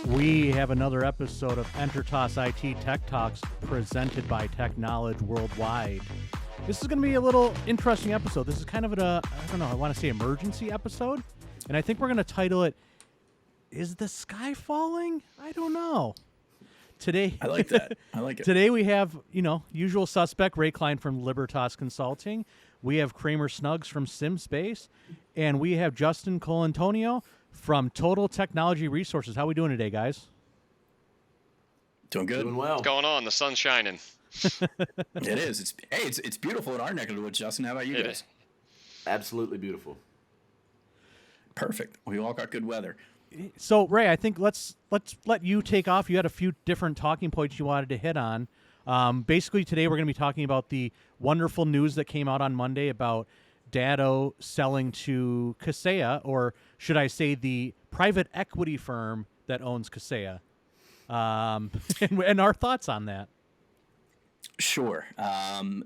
We have another episode of Entertos IT Tech Talks presented by Tech Knowledge Worldwide. This is going to be a little interesting episode. This is kind of I want to say emergency episode. And I think we're going to title it, Is the Sky Falling? I don't know. Today, I like that. I like it. Today we have, usual suspect, Ray Klein from Libertas Consulting. We have Cramer Snuggs from SimSpace. And we have Justin Colantonio from Total Technology Resources. How are we doing today, guys? Doing good. Doing well. What's going on? The sun's shining. It is. It's beautiful in our neck of the woods, Justin. How about you guys? Absolutely beautiful. Perfect. We all got good weather. So, Ray, I think let's let you take off. You had a few different talking points you wanted to hit on. Basically, today we're going to be talking about the wonderful news that came out on Monday about Datto selling to Kaseya, or should I say the private equity firm that owns Kaseya, and our thoughts on that. Sure.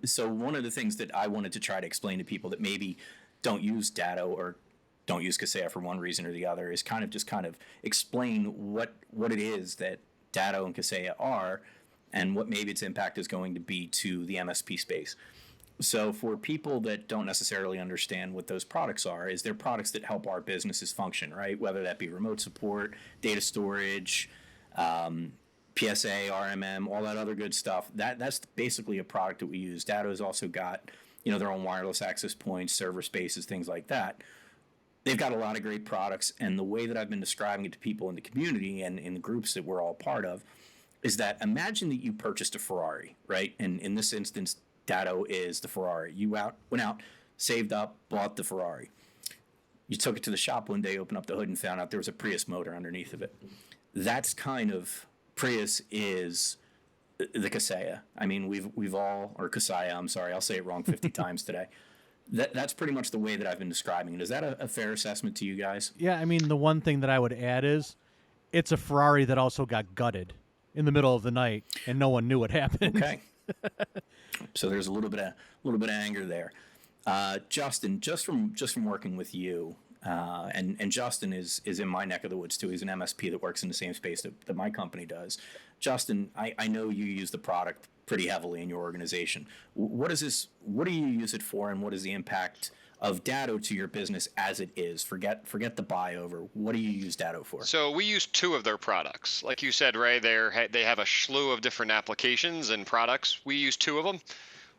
So one of the things that I wanted to try to explain to people that maybe don't use Datto or don't use Kaseya for one reason or the other is kind of explain what it is that Datto and Kaseya are and what maybe its impact is going to be to the MSP space. So for people that don't necessarily understand what those products are, is they're products that help our businesses function, right? Whether that be remote support, data storage, PSA, RMM, all that other good stuff. That's basically a product that we use. Datto's also got, their own wireless access points, server spaces, things like that. They've got a lot of great products, and the way that I've been describing it to people in the community and in the groups that we're all part of is that imagine that you purchased a Ferrari, right? And in this instance, Datto is the Ferrari. You went out, saved up, bought the Ferrari. You took it to the shop one day, opened up the hood, and found out there was a Prius motor underneath of it. That's kind of Prius is the Kaseya. I mean, we've all, or Kaseya, I'm sorry, I'll say it wrong 50 times today. That's pretty much the way that I've been describing it. Is that a fair assessment to you guys? Yeah, I mean, the one thing that I would add is it's a Ferrari that also got gutted in the middle of the night, and no one knew what happened. Okay. So there's a little bit of anger there. Justin, just from working with you, and Justin is in my neck of the woods too. He's an MSP that works in the same space that my company does. Justin, I know you use the product pretty heavily in your organization. What do you use it for, and what is the impact of Datto to your business as it is? Forget the buy over. What do you use Datto for? So we use two of their products. Like you said, Ray, they have a slew of different applications and products. We use two of them.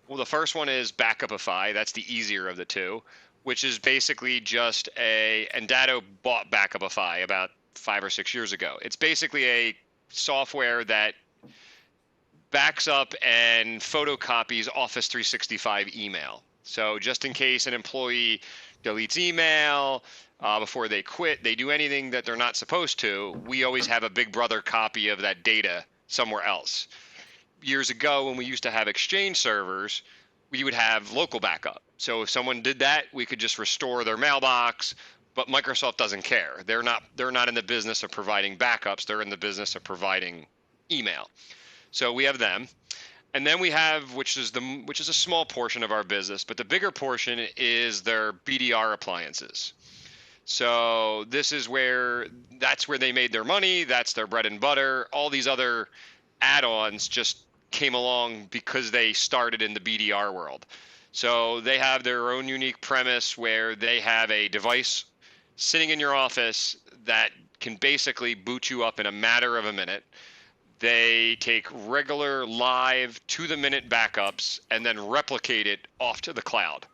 Well, the first one is Backupify. That's the easier of the two, which is basically just and Datto bought Backupify about 5 or 6 years ago. It's basically a software that backs up and photocopies Office 365 email. So just in case an employee deletes email before they quit, they do anything that they're not supposed to, we always have a big brother copy of that data somewhere else. Years ago, when we used to have Exchange servers, we would have local backup. So if someone did that, we could just restore their mailbox, but Microsoft doesn't care. They're not in the business of providing backups. They're in the business of providing email. So we have them. And then we have, which is a small portion of our business, but the bigger portion is their Bdr Appliances. So that's where they made their money. That's their bread and butter. All these other add-ons just came along because they started in the BDR world. So they have their own unique premise where they have a device sitting in your office that can basically boot you up in a matter of a minute. They take regular live to-the-minute backups and then replicate it off to the cloud.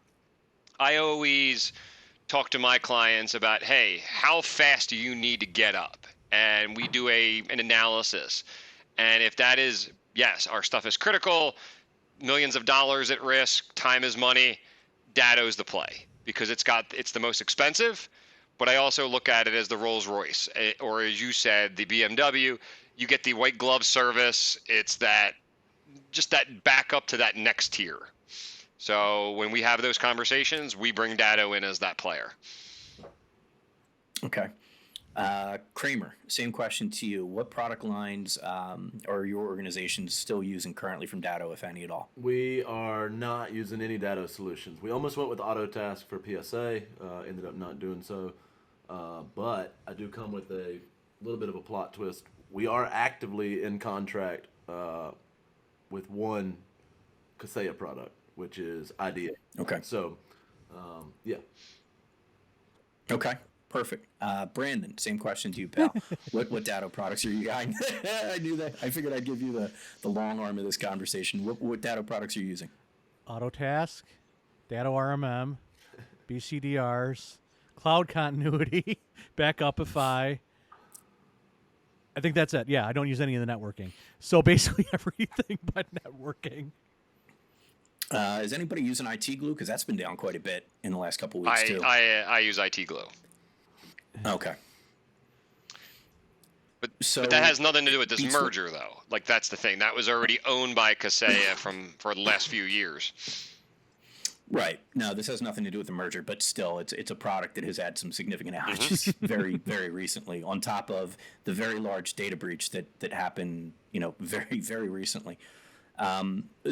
I always talk to my clients about, hey, how fast do you need to get up? And we do an analysis. And if that is, yes, our stuff is critical, millions of dollars at risk, time is money, Datto's the play because it's the most expensive, but I also look at it as the Rolls Royce, or as you said, the BMW. You get the white glove service. It's that backup to that next tier. So when we have those conversations, we bring Datto in as that player. Okay. Cramer, same question to you. What product lines are your organization still using currently from Datto, if any at all? We are not using any Datto solutions. We almost went with Autotask for PSA, ended up not doing so. But I do come with a little bit of a plot twist. we are actively in contract with one Kaseya product, which is IDA. Okay. So, yeah. Okay. Perfect. Brandon, same question to you, pal. What Datto products are you guys? I knew that. I figured I'd give you the long arm of this conversation. What Datto products are you using? Autotask, Datto RMM, BCDRs, Cloud Continuity, Backupify. I think that's it. Yeah, I don't use any of the networking. So basically everything but networking. Is anybody using IT Glue? Because that's been down quite a bit in the last couple of weeks too. I use IT Glue. Okay. But So that has nothing to do with this before- merger, though. Like, that's the thing. That was already owned by Kaseya for the last few years. Right. No, this has nothing to do with the merger, but still, it's a product that has had some significant outages very, very recently, on top of the very large data breach that happened, very, very recently.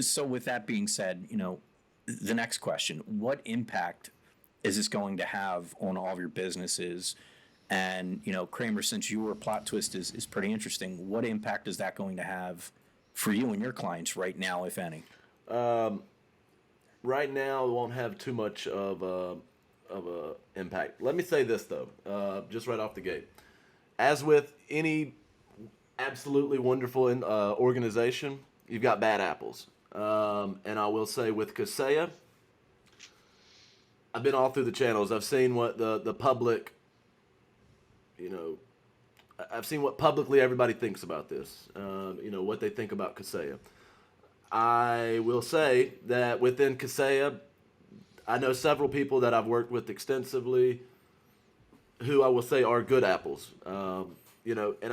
So with that being said, the next question: what impact is this going to have on all of your businesses? And Cramer, since your plot twist is pretty interesting, what impact is that going to have for you and your clients right now, if any? Right now, it won't have too much of a impact. Let me say this though, just right off the gate. As with any absolutely wonderful organization, you've got bad apples. And I will say with Kaseya, I've been all through the channels. I've seen what the public, I've seen what publicly everybody thinks about this. What they think about Kaseya. I will say that within Kaseya, I know several people that I've worked with extensively who I will say are good apples. And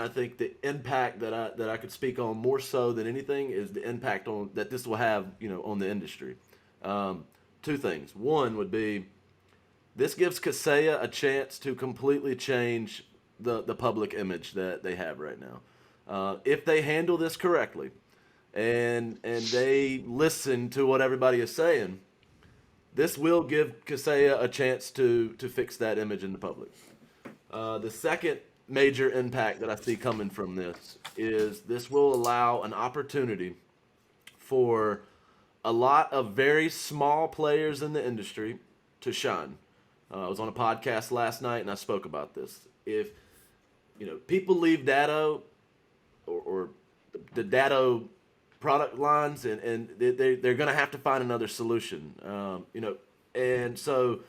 I think the impact that I could speak on more so than anything is the impact that this will have, on the industry. Two things. One would be this gives Kaseya a chance to completely change the public image that they have right now. If they handle this correctly and they listen to what everybody is saying, this will give Kaseya a chance to fix that image in the public. The second major impact that I see coming from this is this will allow an opportunity for a lot of very small players in the industry to shine. I was on a podcast last night and I spoke about this. If people leave Datto or the Datto product lines and they're going to have to find another solution, and so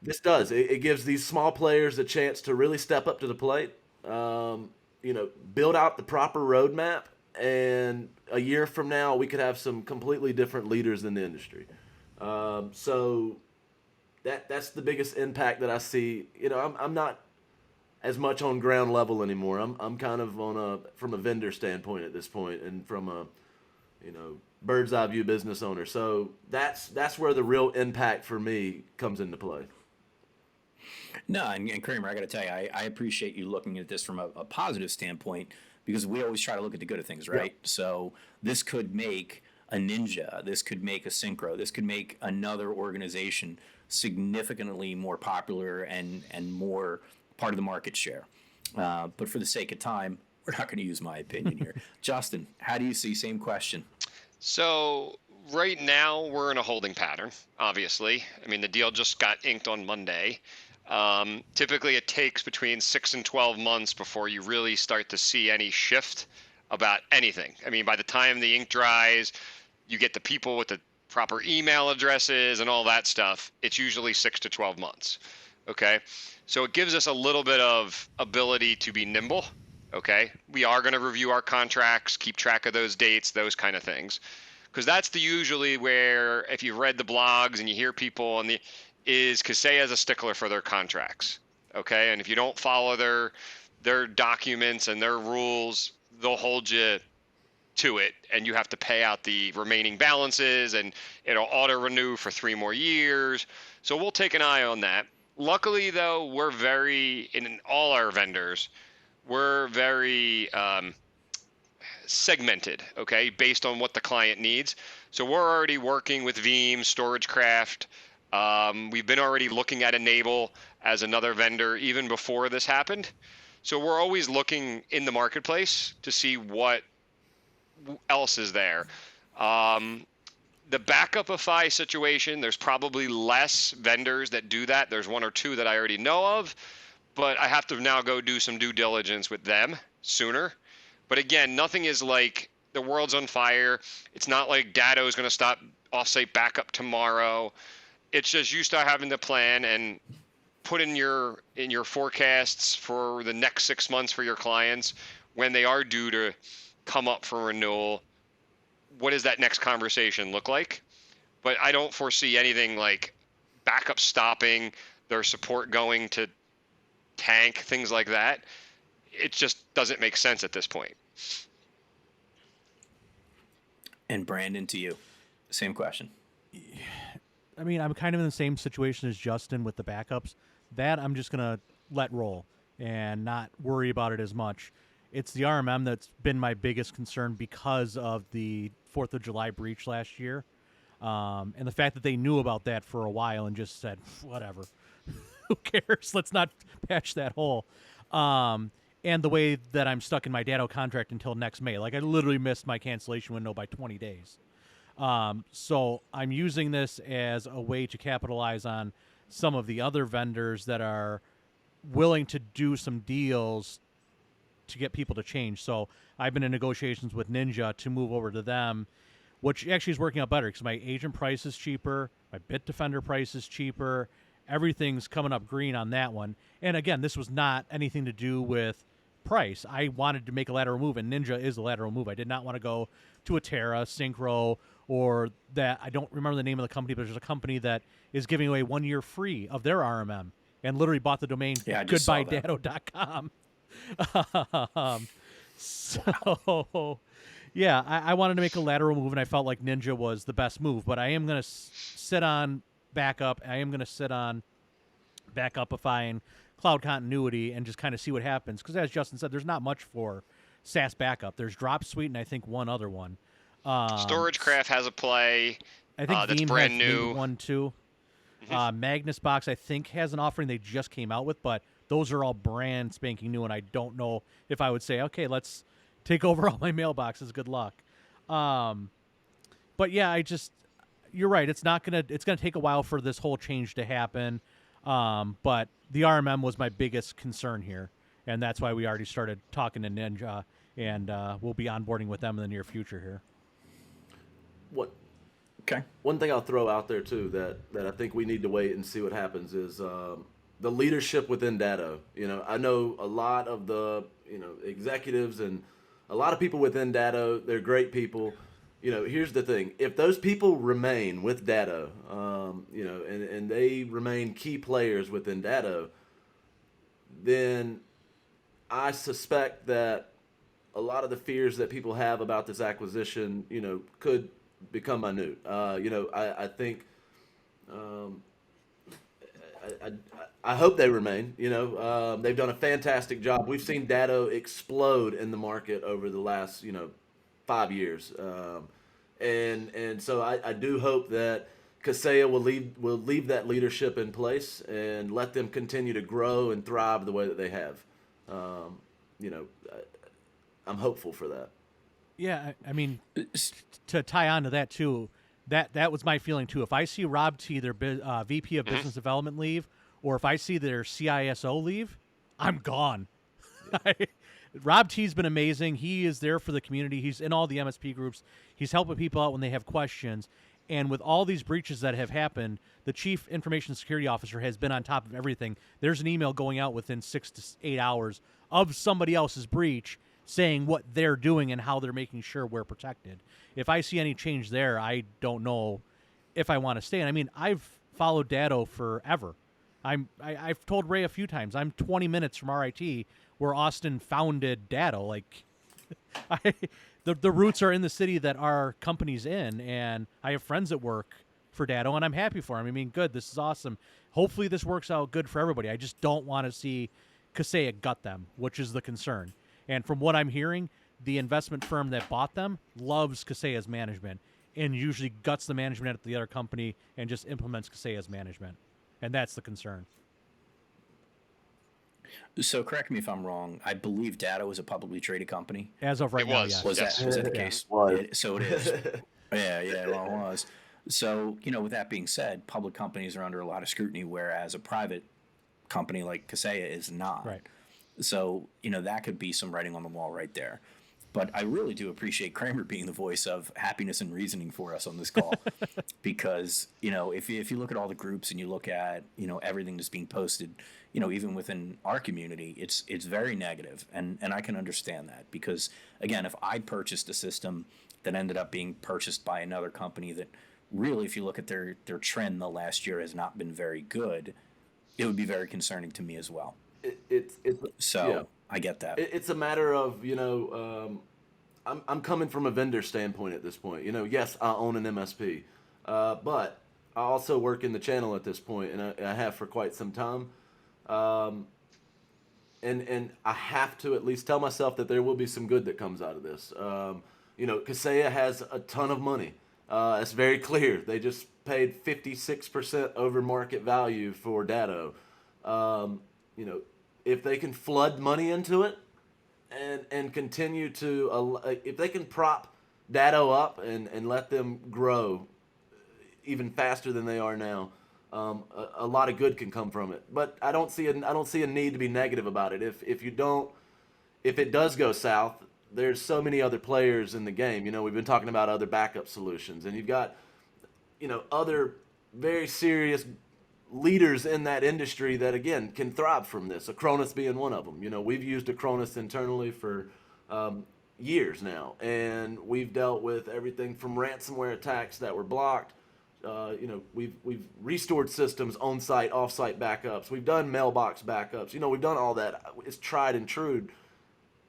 this does. It gives these small players a chance to really step up to the plate, build out the proper roadmap, and a year from now we could have some completely different leaders in the industry. So that's the biggest impact that I see. I'm not as much on ground level anymore. I'm kind of from a vendor standpoint at this point, and from a bird's eye view business owner. So that's where the real impact for me comes into play. No, and Kramer, I got to tell you, I appreciate you looking at this from a positive standpoint, because we always try to look at the good of things, right? Yeah. So this could make a Ninja, this could make a Synchro, this could make another organization significantly more popular and more part of the market share. But for the sake of time, we're not going to use my opinion here. Justin, how do you see? Same question. So right now we're in a holding pattern, obviously. I mean, the deal just got inked on Monday. Typically it takes between 6 and 12 months before you really start to see any shift about anything. I mean, by the time the ink dries, you get the people with the proper email addresses and all that stuff, it's usually 6 to 12 months. Okay. So it gives us a little bit of ability to be nimble. Okay. We are going to review our contracts, keep track of those dates, those kind of things. Because that's usually where, if you've read the blogs and you hear people is Kaseya as a stickler for their contracts. Okay. And if you don't follow their documents and their rules, they'll hold you to it, and you have to pay out the remaining balances, and it'll auto renew for 3 more years. So we'll take an eye on that. Luckily, though, we're in all our vendors, we're very segmented, okay, based on what the client needs. So we're already working with Veeam, StorageCraft. We've been already looking at Enable as another vendor even before this happened. So we're always looking in the marketplace to see what else is there. The Backupify situation, there's probably less vendors that do that. There's one or two that I already know of, but I have to now go do some due diligence with them sooner. But again, nothing is like the world's on fire. It's not like Datto is going to stop offsite backup tomorrow. It's just you start having to plan and put in your forecasts for the next 6 months for your clients when they are due to come up for renewal. What does that next conversation look like? But I don't foresee anything like backup stopping, their support going to tank, things like that. It just doesn't make sense at this point. And Brandon, to you, same question. I mean, I'm kind of in the same situation as Justin with the backups. That I'm just going to let roll and not worry about it as much. It's the RMM that's been my biggest concern because of the 4th of July breach last year. And the fact that they knew about that for a while and just said, whatever, who cares? Let's not patch that hole. And the way that I'm stuck in my Datto contract until next May. Like, I literally missed my cancellation window by 20 days. So I'm using this as a way to capitalize on some of the other vendors that are willing to do some deals to get people to change. So I've been in negotiations with Ninja to move over to them, which actually is working out better because my agent price is cheaper, my Bitdefender price is cheaper, everything's coming up green on that one. And again, this was not anything to do with price. I wanted to make a lateral move, and Ninja is a lateral move. I did not want to go to a Terra, Synchro, or that, I don't remember the name of the company, but there's a company that is giving away 1 year free of their RMM and literally bought the domain goodbyedatto.com. So, yeah, I wanted to make a lateral move, and I felt like Ninja was the best move. But I am going to sit on backup. I am going to sit on Backupify and cloud continuity and just kind of see what happens. Because as Justin said, there's not much for SaaS backup. There's DropSuite and I think one other one. StorageCraft has a play. I think that's Veeam brand has new. maybe one too. Magnus Box I think has an offering they just came out with, but those are all brand spanking new, and I don't know if I would say, okay, let's take over all my mailboxes. Good luck. But yeah, you're right. It's gonna take a while for this whole change to happen. But the RMM was my biggest concern here, and that's why we already started talking to Ninja, and we'll be onboarding with them in the near future here. Okay. One thing I'll throw out there too that I think we need to wait and see what happens is the leadership within Datto. I know a lot of the executives and a lot of people within Datto. They're great people. Here's the thing: if those people remain with Datto, and they remain key players within Datto, then I suspect that a lot of the fears that people have about this acquisition, could become minute. I think, I hope they remain. They've done a fantastic job. We've seen Datto explode in the market over the last 5 years, and so I do hope that Kaseya will leave that leadership in place and let them continue to grow and thrive the way that they have. I'm hopeful for that. Yeah, I mean, to tie on to that too, that was my feeling too. If I see Rob T, their VP of Business Development, leave, or if I see their CISO leave, I'm gone. Rob T's been amazing. He is there for the community. He's in all the MSP groups. He's helping people out when they have questions. And with all these breaches that have happened, the Chief Information Security Officer has been on top of everything. There's an email going out within 6 to 8 hours of somebody else's breach saying what they're doing and how they're making sure we're protected. If I see any change there, I don't know if I want to stay. And I mean, I've followed Datto forever. I've told Ray a few times, I'm 20 minutes from RIT, where Austin founded Datto. Like, the roots are in the city that our company's in, and I have friends that work for Datto, and I'm happy for them. I mean, good, this is awesome. Hopefully this works out good for everybody. I just don't want to see Kaseya gut them, which is the concern. And from what I'm hearing, the investment firm that bought them loves Kaseya's management and usually guts the management at the other company and just implements Kaseya's management. And that's the concern. So correct me if I'm wrong. I believe Datto is a publicly traded company. As of right It now, was. yes. Was Yes. that the Yeah. case? Was. So it is. Yeah, well, it was. So, with that being said, public companies are under a lot of scrutiny, whereas a private company like Kaseya is not. Right. So, that could be some writing on the wall right there. But I really do appreciate Cramer being the voice of happiness and reasoning for us on this call. Because, if you look at all the groups and you look at, everything that's being posted, even within our community, it's very negative. And I can understand that because, again, if I purchased a system that ended up being purchased by another company that really, if you look at their trend the last year, has not been very good, it would be very concerning to me as well. It's So yeah. I get that. It's a matter of I'm coming from a vendor standpoint at this point. Yes, I own an MSP, but I also work in the channel at this point, and I have for quite some time. And I have to at least tell myself that there will be some good that comes out of this. Kaseya has a ton of money. It's very clear. They just paid 56% over market value for Datto. If they can flood money into it and continue to, if they can prop Datto up and let them grow even faster than they are now, a lot of good can come from it. But I don't see a need to be negative about it. If it does go south, there's so many other players in the game. We've been talking about other backup solutions, and you've got, other very serious leaders in that industry that, again, can thrive from this. Acronis being one of them. We've used Acronis internally for years now, and we've dealt with everything from ransomware attacks that were blocked. We've restored systems on-site, off-site backups. We've done mailbox backups. We've done all that. It's tried and true.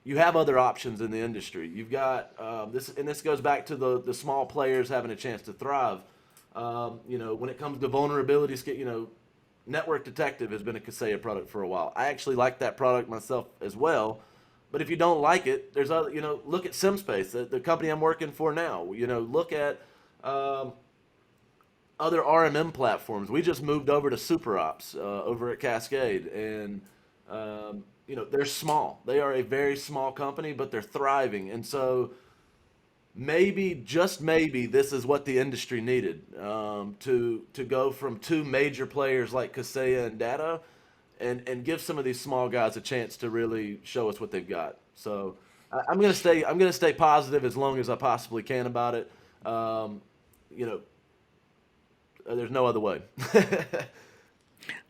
You have other options in the industry. You've got this, and this goes back to the small players having a chance to thrive. When it comes to vulnerabilities, Network Detective has been a Kaseya product for a while. I actually like that product myself as well. But if you don't like it, there's other. Look at SimSpace, the company I'm working for now. Look at other RMM platforms. We just moved over to SuperOps over at Cascade, and they're small. They are a very small company, but they're thriving. And so maybe, just maybe, this is what the industry needed to go from two major players like Kaseya and Datto, and give some of these small guys a chance to really show us what they've got. So I'm gonna stay positive as long as I possibly can about it. There's no other way.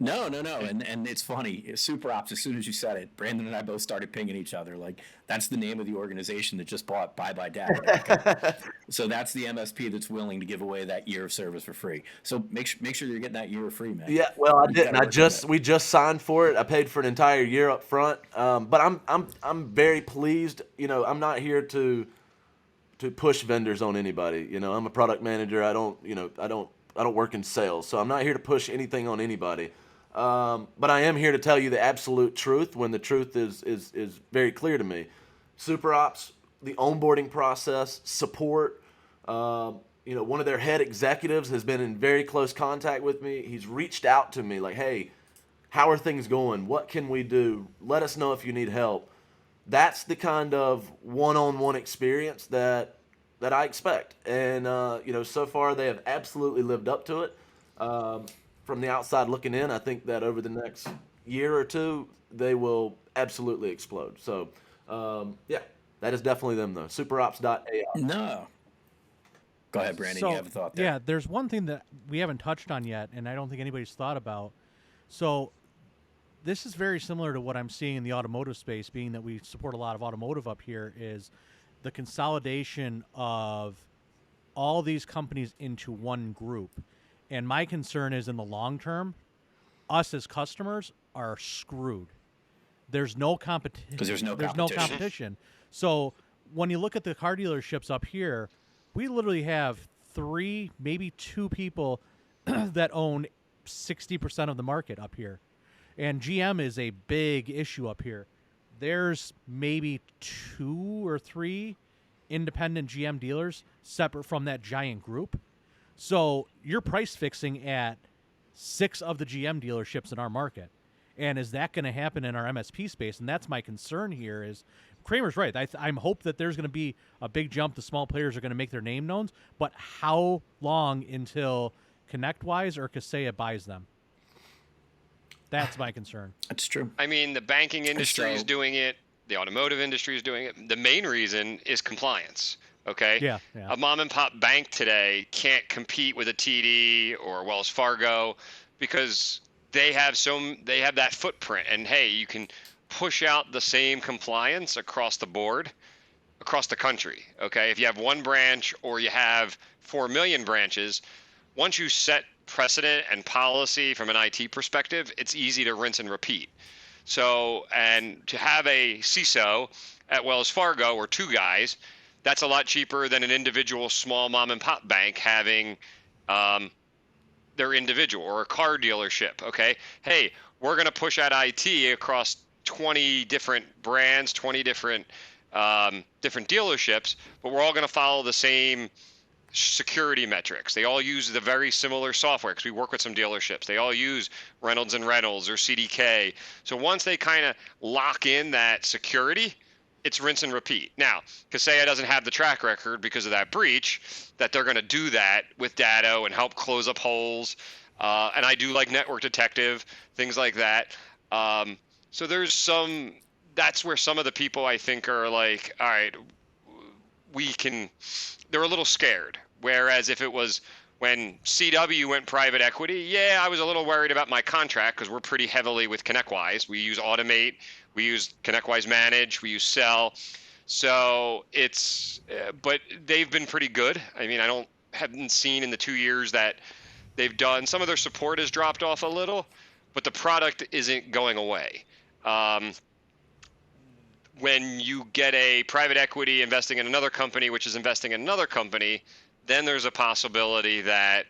No. And it's funny. Super Ops, as soon as you said it, Brandon and I both started pinging each other. Like, that's the name of the organization that just bought Bye Bye Dad. Okay. So that's the MSP that's willing to give away that year of service for free. So make sure you're getting that year free, man. Yeah, well, I You didn't. gotta work on We just signed for it. I paid for an entire year up front. But I'm very pleased. I'm not here to push vendors on anybody. I'm a product manager. I don't work in sales, so I'm not here to push anything on anybody. But I am here to tell you the absolute truth when the truth is very clear to me. Super Ops, the onboarding process, support. One of their head executives has been in very close contact with me. He's reached out to me like, hey, how are things going? What can we do? Let us know if you need help. That's the kind of one-on-one experience that I expect. And, so far they have absolutely lived up to it. From the outside looking in, I think that over the next year or two, they will absolutely explode. So, that is definitely them, though. Superops.ai. No. Go ahead, Brandon. So, you have a thought there. yeah, there's one thing that we haven't touched on yet, and I don't think anybody's thought about. So this is very similar to what I'm seeing in the automotive space, being that we support a lot of automotive up here, is the consolidation of all these companies into one group. And my concern is, in the long term, us as customers are screwed. There's no competition. Because there's no competition. So when you look at the car dealerships up here, we literally have 3, maybe 2 people that own 60% of the market up here. And GM is a big issue up here. There's maybe 2 or 3 independent GM dealers separate from that giant group. So you're price fixing at 6 of the GM dealerships in our market. And is that going to happen in our MSP space? And that's my concern here. Is Cramer's right. I'm hope that there's going to be a big jump. The small players are going to make their name known. But how long until ConnectWise or Kaseya buys them? That's my concern. That's true. I mean, the banking industry is So- doing it. The automotive industry is doing it. The main reason is compliance. Okay. Yeah. A mom and pop bank today can't compete with a TD or Wells Fargo because they have that footprint. And hey, you can push out the same compliance across the board, across the country. Okay. If you have one branch or you have 4 million branches, once you set precedent and policy from an IT perspective, it's easy to rinse and repeat. So, and to have a CISO at Wells Fargo or 2 guys, that's a lot cheaper than an individual small mom and pop bank having their individual, or a car dealership. Okay. Hey, we're going to push out IT across 20 different brands, 20 different dealerships, but we're all going to follow the same security metrics. They all use the very similar software because we work with some dealerships. They all use Reynolds and Reynolds or CDK. So once they kind of lock in that security, it's rinse and repeat. Now, Kaseya doesn't have the track record because of that breach that they're going to do that with Datto and help close up holes. And I do like Network Detective, things like that. So that's where some of the people I think are like, all right, they're a little scared. Whereas if it was when CW went private equity, yeah, I was a little worried about my contract because we're pretty heavily with ConnectWise. We use Automate, we use ConnectWise Manage, we use Sell. So but they've been pretty good. I mean, haven't seen in the 2 years that they've done. Some of their support has dropped off a little, but the product isn't going away. When you get a private equity investing in another company, which is investing in another company, then there's a possibility that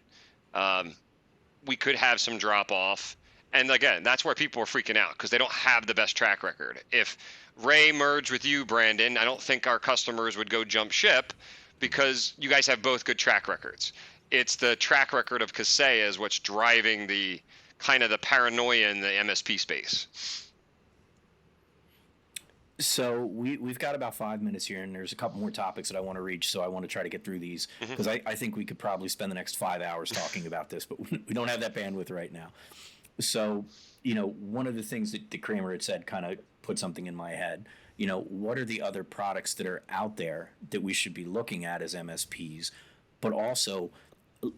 we could have some drop off. And again, that's where people are freaking out because they don't have the best track record. If Ray merged with you, Brandon, I don't think our customers would go jump ship because you guys have both good track records. It's the track record of Kaseya is what's driving the kind of the paranoia in the MSP space. So we've got about 5 minutes here, and there's a couple more topics that I want to reach, so I want to try to get through these because I think we could probably spend the next 5 hours talking about this, but we don't have that bandwidth right now. So, one of the things that Cramer had said kind of put something in my head. What are the other products that are out there that we should be looking at as MSPs? But also,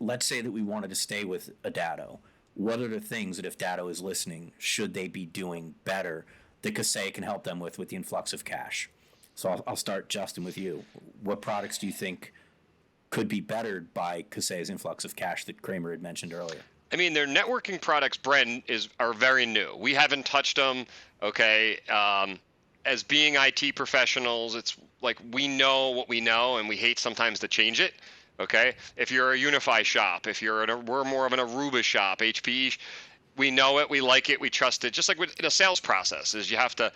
let's say that we wanted to stay with a Datto. What are the things that if Datto is listening, should they be doing better that Kaseya can help them with the influx of cash? So I'll start, Justin, with you. What products do you think could be bettered by Kaseya's influx of cash that Cramer had mentioned earlier? I mean, their networking products, Brent, are very new. We haven't touched them, okay? As being IT professionals, it's like we know what we know, and we hate sometimes to change it, okay? If you're a Unify shop, we're more of an Aruba shop, HPE, we know it, we like it, we trust it. Just like in a sales process, is you have to,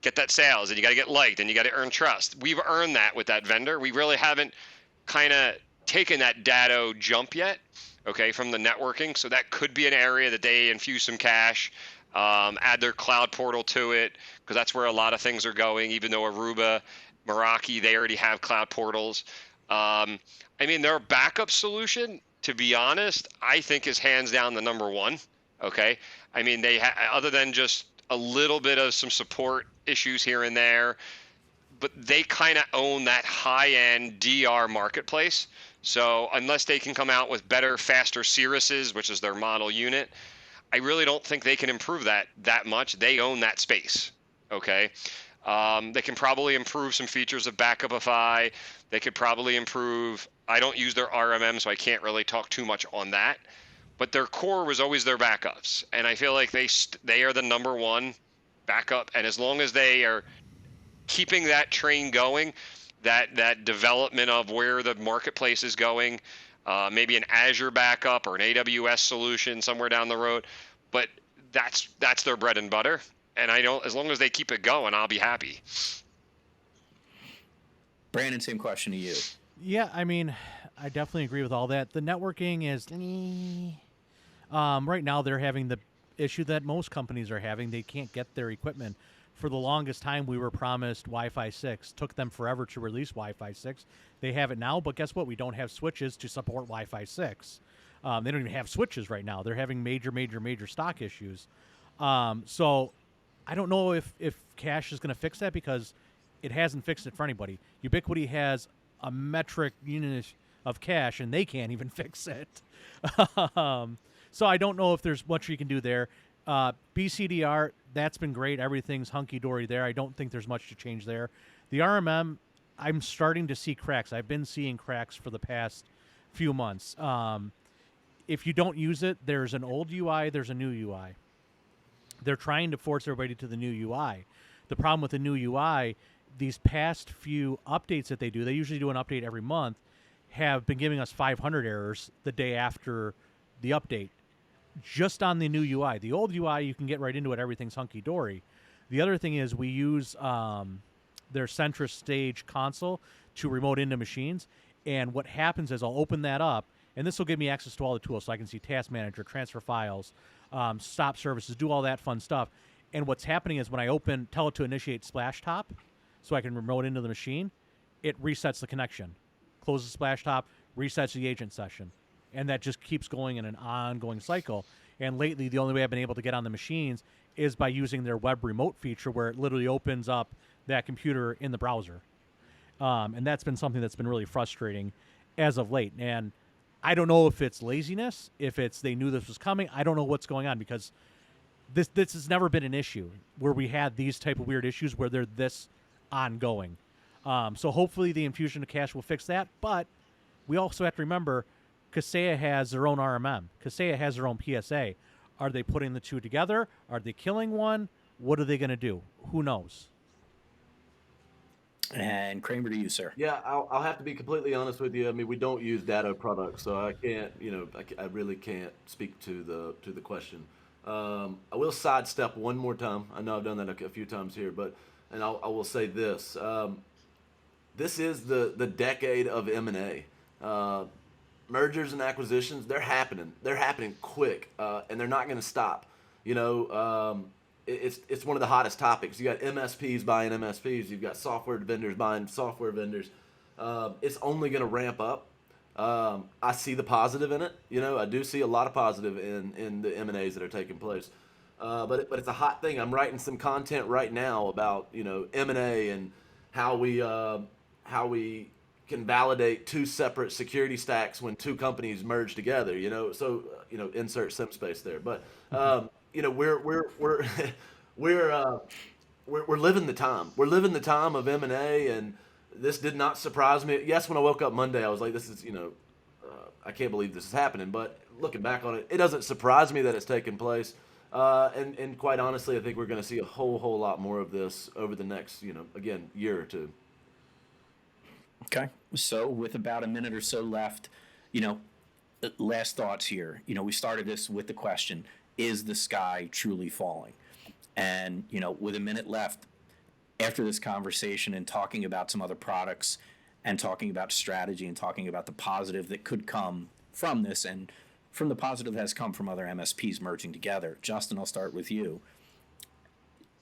get that sales, and you got to get liked, and you got to earn trust. We've earned that with that vendor. We really haven't kind of taken that Datto jump yet, okay, from the networking. So that could be an area that they infuse some cash, add their cloud portal to it, because that's where a lot of things are going, even though Aruba, Meraki, they already have cloud portals. Their backup solution, to be honest, I think is hands down the number one. Okay. They other than just a little bit of some support issues here and there, but they kind of own that high-end DR marketplace. So unless they can come out with better, faster Cirruses, which is their model unit, I really don't think they can improve that much. They own that space. Okay. They can probably improve some features of Backupify. They could probably improve. I don't use their RMM, so I can't really talk too much on that. But their core was always their backups, and I feel like they are the number one backup. And as long as they are keeping that train going, that development of where the marketplace is going, maybe an Azure backup or an AWS solution somewhere down the road, but that's their bread and butter. And as long as they keep it going, I'll be happy. Brandon, same question to you. Yeah, I definitely agree with all that. The networking is right now they're having issue that most companies are having. They can't get their equipment. For the longest time, we were promised Wi-Fi 6. Took them forever to release Wi-Fi 6. They have it now, but guess what? We don't have switches to support Wi-Fi 6. They don't even have switches right now. They're having major stock issues. So I don't know if Cache is going to fix that, because it hasn't fixed it for anybody. Ubiquiti has a metric unit of cache, and they can't even fix it. So I don't know if there's much you can do there. BCDR, that's been great. Everything's hunky-dory there. I don't think there's much to change there. The RMM, I'm starting to see cracks. I've been seeing cracks for the past few months. If you don't use it, there's an old UI, there's a new UI. They're trying to force everybody to the new UI. The problem with the new UI, these past few updates that they usually do an update every month, have been giving us 500 errors the day after the update, just on the new UI. The old UI, you can get right into it. Everything's hunky-dory. The other thing is we use their Centris Stage console to remote into machines. And what happens is I'll open that up, and this will give me access to all the tools, so I can see Task Manager, transfer files, stop services, do all that fun stuff. And what's happening is when I tell it to initiate Splashtop, so I can remote into the machine, it resets the connection, closes Splashtop, resets the agent session. And that just keeps going in an ongoing cycle. And lately, the only way I've been able to get on the machines is by using their web remote feature, where it literally opens up that computer in the browser. And that's been something that's been really frustrating as of late. And I don't know if it's laziness, if it's they knew this was coming. I don't know what's going on, because this has never been an issue where we had these type of weird issues where they're this ongoing. So hopefully the infusion of cache will fix that. But we also have to remember, Kaseya has their own RMM. Kaseya has their own PSA. Are they putting the two together? Are they killing one? What are they going to do? Who knows? And Cramer, to you, sir. Yeah, I'll have to be completely honest with you. I mean, we don't use Datto products, so I can't, I really can't speak to the question. I will sidestep one more time. I know I've done that a few times here, and I will say this. This is the decade of M&A. Mergers and acquisitions, they're happening. They're happening quick, and they're not going to stop. It's one of the hottest topics. You got MSPs buying MSPs. You've got software vendors buying software vendors. It's only going to ramp up. I see the positive in it. I do see a lot of positive in the M&As that are taking place. But it's a hot thing. I'm writing some content right now about M&A and how we can validate two separate security stacks when two companies merge together. So insert SimSpace there. But we're living the time. We're living the time of M&A, and this did not surprise me. Yes, when I woke up Monday, I was like, this is I can't believe this is happening. But looking back on it, it doesn't surprise me that it's taking place. And quite honestly, I think we're going to see a whole lot more of this over the next, again, year or two. Okay. So with about a minute or so left, last thoughts here. We started this with the question, is the sky truly falling? And, with a minute left after this conversation and talking about some other products and talking about strategy and talking about the positive that could come from this and from the positive that has come from other MSPs merging together. Justin, I'll start with you.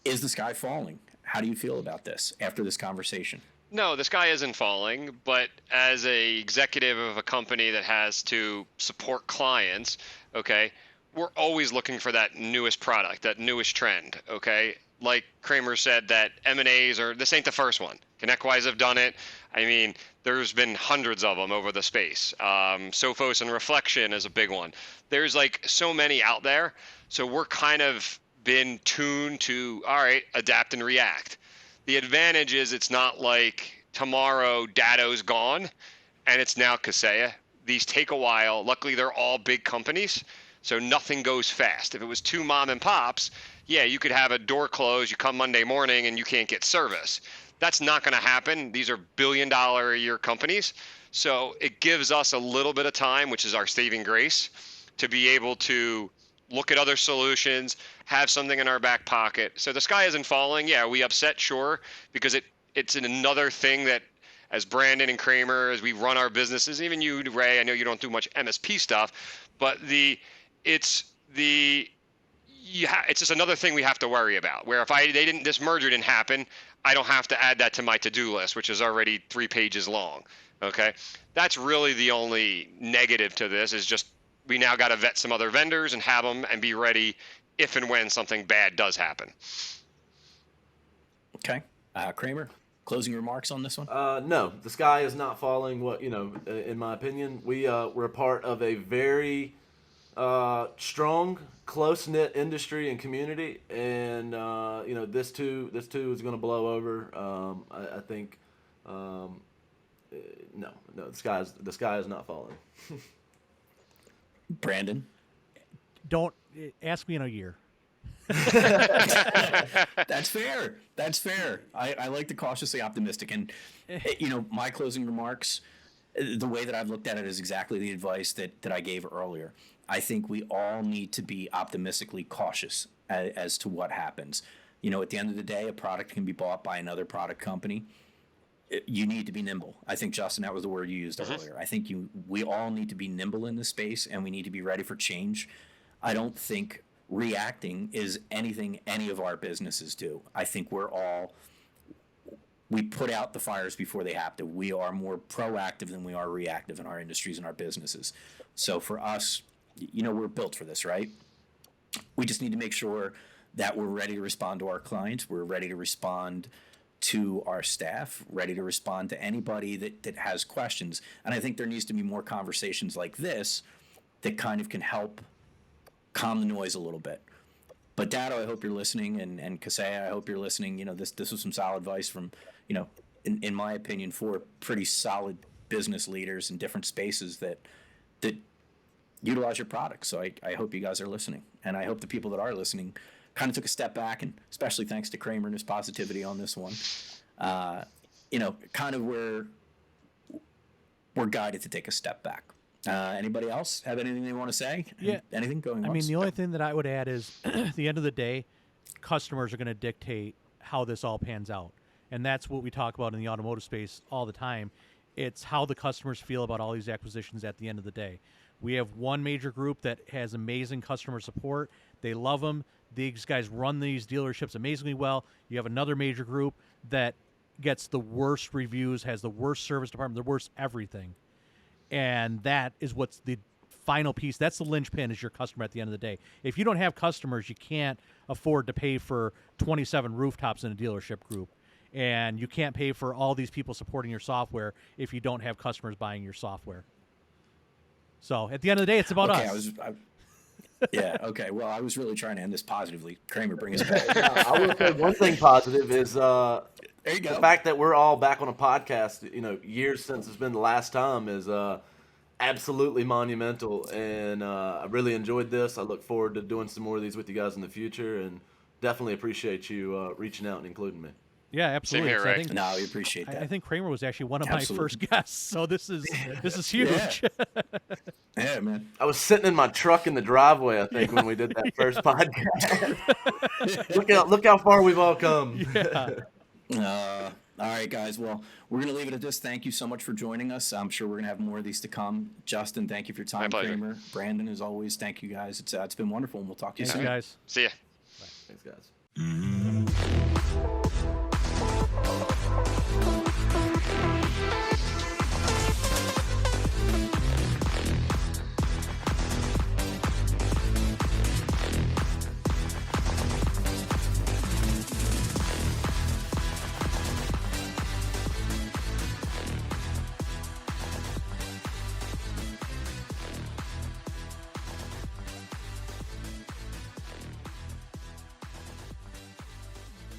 Is the sky falling? How do you feel about this after this conversation? No, the sky isn't falling, but as a executive of a company that has to support clients, okay, we're always looking for that newest product, that newest trend, okay? Like Cramer said, that M&As this ain't the first one. ConnectWise have done it. I mean, there's been hundreds of them over the space. Sophos and Reflection is a big one. There's like so many out there. So we're kind of been tuned to, all right, adapt and react. The advantage is it's not like tomorrow Datto's gone and it's now Kaseya. These take a while. Luckily, they're all big companies, so nothing goes fast. If it was two mom and pops, yeah, you could have a door closed, you come Monday morning and you can't get service. That's not going to happen. These are billion-dollar-a-year companies, so it gives us a little bit of time, which is our saving grace, to be able to look at other solutions, have something in our back pocket. So the sky isn't falling. Yeah, we upset, sure, because it's another thing that as Brandon and Cramer, as we run our businesses, even you, Ray, I know you don't do much MSP stuff, but it's just another thing we have to worry about. Where if this merger didn't happen, I don't have to add that to my to-do list, which is already 3 pages long. Okay, that's really the only negative to this. Is just we now got to vet some other vendors and have them and be ready if and when something bad does happen. Okay, Cramer, closing remarks on this one? No, the sky is not falling. In my opinion, we're a part of a very strong, close-knit industry and community, and this too is going to blow over. I think no, the sky is not falling. Brandon, Don't ask me in a year. that's fair. That's fair. I like the cautiously optimistic, and my closing remarks, the way that I've looked at it is exactly the advice that I gave earlier. I think we all need to be optimistically cautious as to what happens. At the end of the day, a product can be bought by another product company. You need to be nimble. I think, Justin, that was the word you used earlier. I think we all need to be nimble in this space, and we need to be ready for change. I don't think reacting is anything any of our businesses do. I think we put out the fires before they happen. We are more proactive than we are reactive in our industries and our businesses. So for us, we're built for this, right? We just need to make sure that we're ready to respond to our clients. We're ready to respond to our staff, ready to respond to anybody that has questions. And I think there needs to be more conversations like this that kind of can help calm the noise a little bit. But Datto, I hope you're listening, and Kaseya, I hope you're listening. This was some solid advice from, in my opinion, 4 pretty solid business leaders in different spaces that utilize your products. So I hope you guys are listening, and I hope the people that are listening kind of took a step back, and especially thanks to Cramer and his positivity on this one. Kind of where we're guided to take a step back. Anybody else have anything they want to say? Yeah. Anything going on? I mean, the only thing that I would add is at the end of the day, customers are going to dictate how this all pans out. And that's what we talk about in the automotive space all the time. It's how the customers feel about all these acquisitions at the end of the day. We have one major group that has amazing customer support. They love them. These guys run these dealerships amazingly well. You have another major group that gets the worst reviews, has the worst service department, the worst everything. And that is what's the final piece. That's the linchpin, is your customer at the end of the day. If you don't have customers, you can't afford to pay for 27 rooftops in a dealership group. And you can't pay for all these people supporting your software if you don't have customers buying your software. So at the end of the day, it's about us. Yeah, okay. Well, I was really trying to end this positively. Kramer, bring us back. I will say one thing positive is there you go. the fact that we're all back on a podcast, years since it's been the last time, is absolutely monumental. And I really enjoyed this. I look forward to doing some more of these with you guys in the future, and definitely appreciate you reaching out and including me. Yeah, absolutely. Same here, So Ray. No, we appreciate that. I think Cramer was actually one of my Absolutely. first guests, so this is huge. Yeah, man. I was sitting in my truck in the driveway, I think, when we did that first podcast. Look how far we've all come. Yeah. All right, guys. Well, we're going to leave it at this. Thank you so much for joining us. I'm sure we're going to have more of these to come. Justin, thank you for your time. My pleasure. Kramer, Brandon, as always, thank you guys. It's been wonderful, and we'll talk to you Thanks, soon. guys. See ya. Thanks, guys.